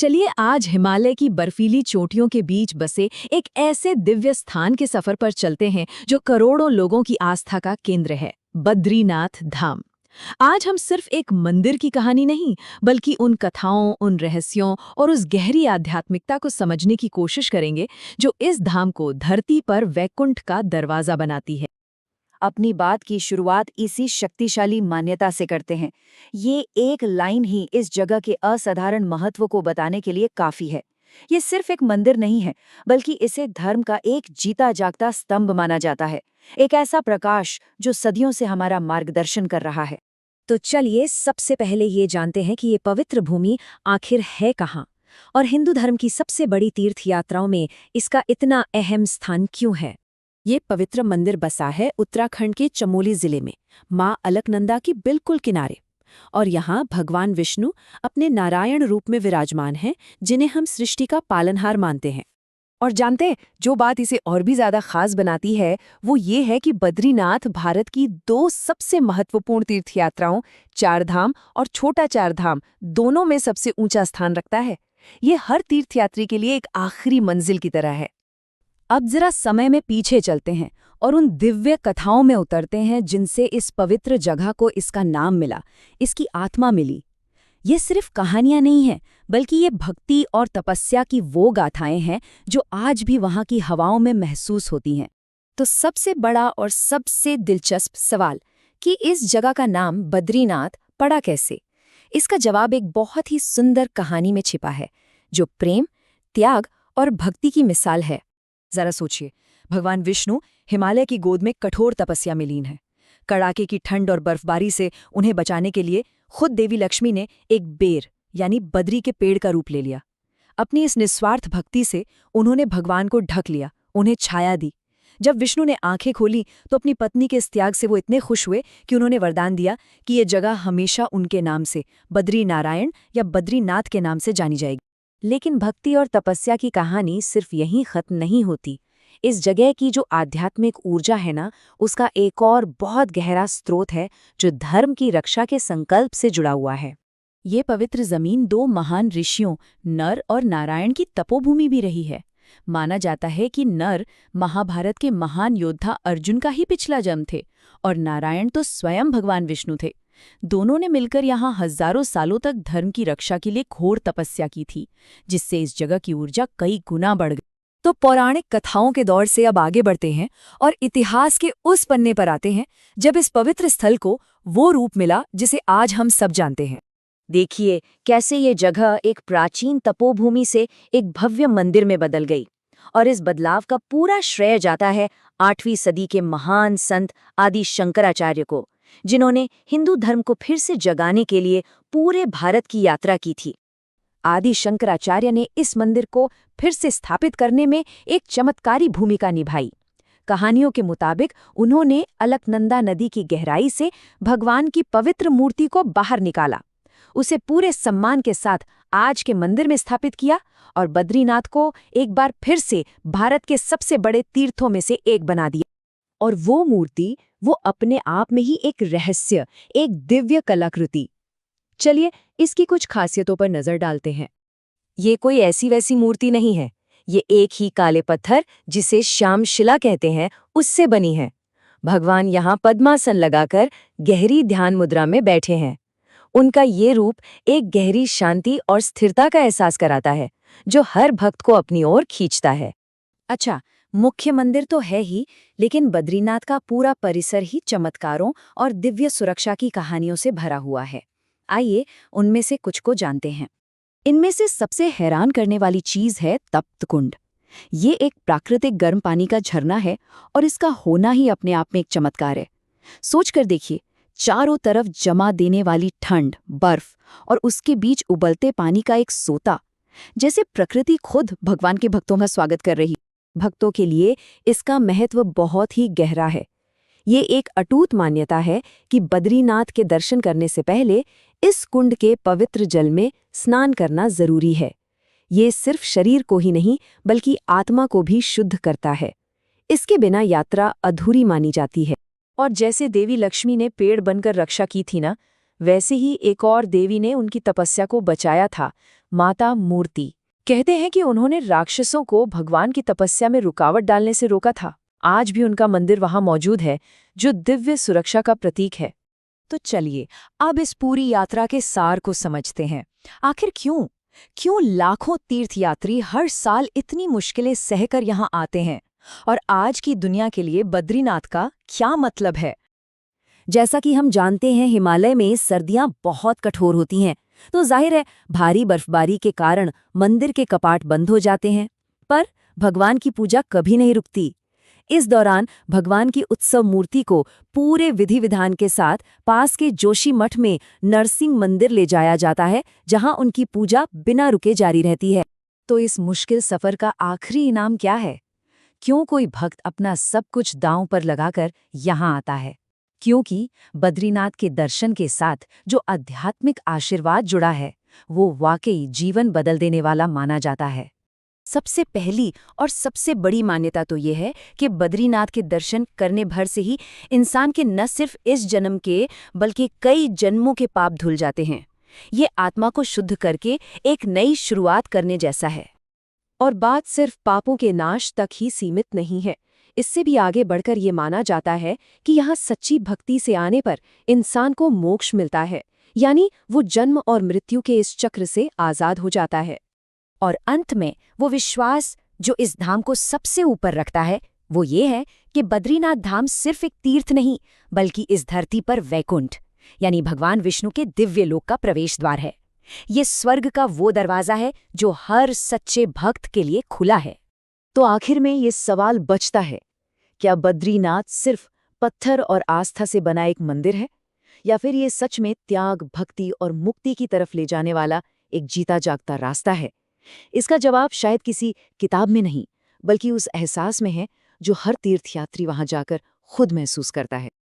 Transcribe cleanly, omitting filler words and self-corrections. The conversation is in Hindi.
चलिए आज हिमालय की बर्फीली चोटियों के बीच बसे एक ऐसे दिव्य स्थान के सफर पर चलते हैं जो करोड़ों लोगों की आस्था का केंद्र है, बद्रीनाथ धाम। आज हम सिर्फ एक मंदिर की कहानी नहीं, बल्कि उन कथाओं, उन रहस्यों और उस गहरी आध्यात्मिकता को समझने की कोशिश करेंगे जो इस धाम को धरती पर वैकुंठ का दरवाजा बनाती है। अपनी बात की शुरुआत इसी शक्तिशाली मान्यता से करते हैं। ये एक लाइन ही इस जगह के असाधारण महत्व को बताने के लिए काफी है। ये सिर्फ एक मंदिर नहीं है, बल्कि इसे धर्म का एक जीता जागता स्तंभ माना जाता है। एक ऐसा प्रकाश जो सदियों से हमारा मार्गदर्शन कर रहा है। तो चलिए सबसे पहले ये जानते हैं कि ये पवित्र भूमि आखिर है कहाँ और हिंदू धर्म की सबसे बड़ी तीर्थ यात्राओं में इसका इतना अहम स्थान क्यों है। ये पवित्र मंदिर बसा है उत्तराखंड के चमोली जिले में, मां अलकनंदा की बिल्कुल किनारे। और यहाँ भगवान विष्णु अपने नारायण रूप में विराजमान हैं, जिन्हें हम सृष्टि का पालनहार मानते हैं। और जानते हैं, जो बात इसे और भी ज्यादा खास बनाती है वो ये है कि बद्रीनाथ भारत की दो सबसे महत्वपूर्ण तीर्थ यात्राओं चारधाम और छोटा चारधाम दोनों में सबसे ऊंचा स्थान रखता है। ये हर तीर्थयात्री के लिए एक आखिरी मंजिल की तरह है। अब जरा समय में पीछे चलते हैं और उन दिव्य कथाओं में उतरते हैं जिनसे इस पवित्र जगह को इसका नाम मिला, इसकी आत्मा मिली। ये सिर्फ कहानियां नहीं हैं, बल्कि ये भक्ति और तपस्या की वो गाथाएं हैं जो आज भी वहां की हवाओं में महसूस होती हैं। तो सबसे बड़ा और सबसे दिलचस्प सवाल कि इस जगह का नाम बद्रीनाथ पड़ा कैसे, इसका जवाब एक बहुत ही सुंदर कहानी में छिपा है, जो प्रेम, त्याग और भक्ति की मिसाल है। जरा सोचिए, भगवान विष्णु हिमालय की गोद में कठोर तपस्या में लीन है। कड़ाके की ठंड और बर्फबारी से उन्हें बचाने के लिए खुद देवी लक्ष्मी ने एक बेर यानी बद्री के पेड़ का रूप ले लिया। अपनी इस निस्वार्थ भक्ति से उन्होंने भगवान को ढक लिया, उन्हें छाया दी। जब विष्णु ने आंखें खोली तो अपनी पत्नी के इस त्याग से वो इतने खुश हुए कि उन्होंने वरदान दिया कि ये जगह हमेशा उनके नाम से बद्री नारायण या बद्रीनाथ के नाम से जानी जाएगी। लेकिन भक्ति और तपस्या की कहानी सिर्फ यहीं खत्म नहीं होती। इस जगह की जो आध्यात्मिक ऊर्जा है ना, उसका एक और बहुत गहरा स्रोत है जो धर्म की रक्षा के संकल्प से जुड़ा हुआ है। ये पवित्र जमीन दो महान ऋषियों नर और नारायण की तपोभूमि भी रही है। माना जाता है कि नर महाभारत के महान योद्धा अर्जुन का ही पिछला जन्म थे और नारायण तो स्वयं भगवान विष्णु थे। दोनों ने मिलकर यहाँ हजारों सालों तक धर्म की रक्षा के लिए घोर तपस्या की थी, जिससे इस जगह की ऊर्जा कई गुना बढ़ गई। तो पौराणिक कथाओं के दौर से अब आगे बढ़ते हैं और इतिहास के उस पन्ने पर आते हैं जब इस पवित्र स्थल को वो रूप मिला जिसे आज हम सब जानते हैं। देखिए कैसे ये जगह एक प्राचीन तपोभूमि से एक भव्य मंदिर में बदल गई। और इस बदलाव का पूरा श्रेय जाता है 8वीं सदी के महान संत आदि शंकराचार्य को, जिन्होंने हिंदू धर्म को फिर से जगाने के लिए पूरे भारत की यात्रा की थी। आदि शंकराचार्य ने इस मंदिर को फिर से स्थापित करने में एक चमत्कारी भूमिका निभाई। कहानियों के मुताबिक उन्होंने अलकनंदा नदी की गहराई से भगवान की पवित्र मूर्ति को बाहर निकाला, उसे पूरे सम्मान के साथ आज के मंदिर में स्थापित किया और बद्रीनाथ को एक बार फिर से भारत के सबसे बड़े तीर्थों में से एक बना दिया। और वो मूर्ति, वो अपने आप में ही एक रहस्य, एक दिव्य कलाकृति। चलिए इसकी कुछ खासियतों पर नजर डालते हैं। ये कोई ऐसी वैसी मूर्ति नहीं है, ये एक ही काले पत्थर जिसे श्यामशिला कहते हैं उससे बनी है। भगवान यहाँ पद्मासन लगाकर गहरी ध्यान मुद्रा में बैठे हैं। उनका ये रूप एक गहरी शांति और स्थिरता का एहसास कराता है, जो हर भक्त को अपनी ओर खींचता है। अच्छा, मुख्य मंदिर तो है ही, लेकिन बद्रीनाथ का पूरा परिसर ही चमत्कारों और दिव्य सुरक्षा की कहानियों से भरा हुआ है। आइए उनमें से कुछ को जानते हैं। इनमें से सबसे हैरान करने वाली चीज है तप्त कुंड। ये एक प्राकृतिक गर्म पानी का झरना है और इसका होना ही अपने आप में एक चमत्कार है। सोचकर देखिए, चारों तरफ जमा देने वाली ठंड, बर्फ और उसके बीच उबलते पानी का एक सोता, जैसे प्रकृति खुद भगवान के भक्तों का स्वागत कर रही। भक्तों के लिए इसका महत्व बहुत ही गहरा है। ये एक अटूट मान्यता है कि बद्रीनाथ के दर्शन करने से पहले इस कुंड के पवित्र जल में स्नान करना जरूरी है। ये सिर्फ शरीर को ही नहीं, बल्कि आत्मा को भी शुद्ध करता है। इसके बिना यात्रा अधूरी मानी जाती है। और जैसे देवी लक्ष्मी ने पेड़ बनकर रक्षा की थी ना, वैसे ही एक और देवी ने उनकी तपस्या को बचाया था, माता मूर्ति। कहते हैं कि उन्होंने राक्षसों को भगवान की तपस्या में रुकावट डालने से रोका था। आज भी उनका मंदिर वहां मौजूद है, जो दिव्य सुरक्षा का प्रतीक है। तो चलिए अब इस पूरी यात्रा के सार को समझते हैं। आखिर क्यों लाखों तीर्थयात्री हर साल इतनी मुश्किलें सहकर यहाँ आते हैं, और आज की दुनिया के लिए बद्रीनाथ का क्या मतलब है? जैसा कि हम जानते हैं, हिमालय में सर्दियां बहुत कठोर होती हैं, तो जाहिर है भारी बर्फबारी के कारण मंदिर के कपाट बंद हो जाते हैं। पर भगवान की पूजा कभी नहीं रुकती। इस दौरान भगवान की उत्सव मूर्ति को पूरे विधि विधान के साथ पास के जोशी मठ में नरसिंह मंदिर ले जाया जाता है, जहां उनकी पूजा बिना रुके जारी रहती है। तो इस मुश्किल सफर का आखिरी इनाम क्या है? क्यों कोई भक्त अपना सब कुछ दांव पर लगाकर यहाँ आता है? क्योंकि बद्रीनाथ के दर्शन के साथ जो आध्यात्मिक आशीर्वाद जुड़ा है, वो वाकई जीवन बदल देने वाला माना जाता है। सबसे पहली और सबसे बड़ी मान्यता तो ये है कि बद्रीनाथ के दर्शन करने भर से ही इंसान के न सिर्फ इस जन्म के बल्कि कई जन्मों के पाप धुल जाते हैं। ये आत्मा को शुद्ध करके एक नई शुरुआत करने जैसा है। और बात सिर्फ पापों के नाश तक ही सीमित नहीं है। इससे भी आगे बढ़कर ये माना जाता है कि यहाँ सच्ची भक्ति से आने पर इंसान को मोक्ष मिलता है, यानी वो जन्म और मृत्यु के इस चक्र से आज़ाद हो जाता है। और अंत में वो विश्वास जो इस धाम को सबसे ऊपर रखता है, वो ये है कि बद्रीनाथ धाम सिर्फ एक तीर्थ नहीं, बल्कि इस धरती पर वैकुंठ यानी भगवान विष्णु के दिव्य लोक का प्रवेश द्वार है। ये स्वर्ग का वो दरवाजा है जो हर सच्चे भक्त के लिए खुला है। तो आखिर में ये सवाल बचता है, क्या बद्रीनाथ सिर्फ पत्थर और आस्था से बना एक मंदिर है, या फिर ये सच में त्याग, भक्ति और मुक्ति की तरफ ले जाने वाला एक जीता जागता रास्ता है? इसका जवाब शायद किसी किताब में नहीं, बल्कि उस एहसास में है जो हर तीर्थयात्री वहां जाकर खुद महसूस करता है।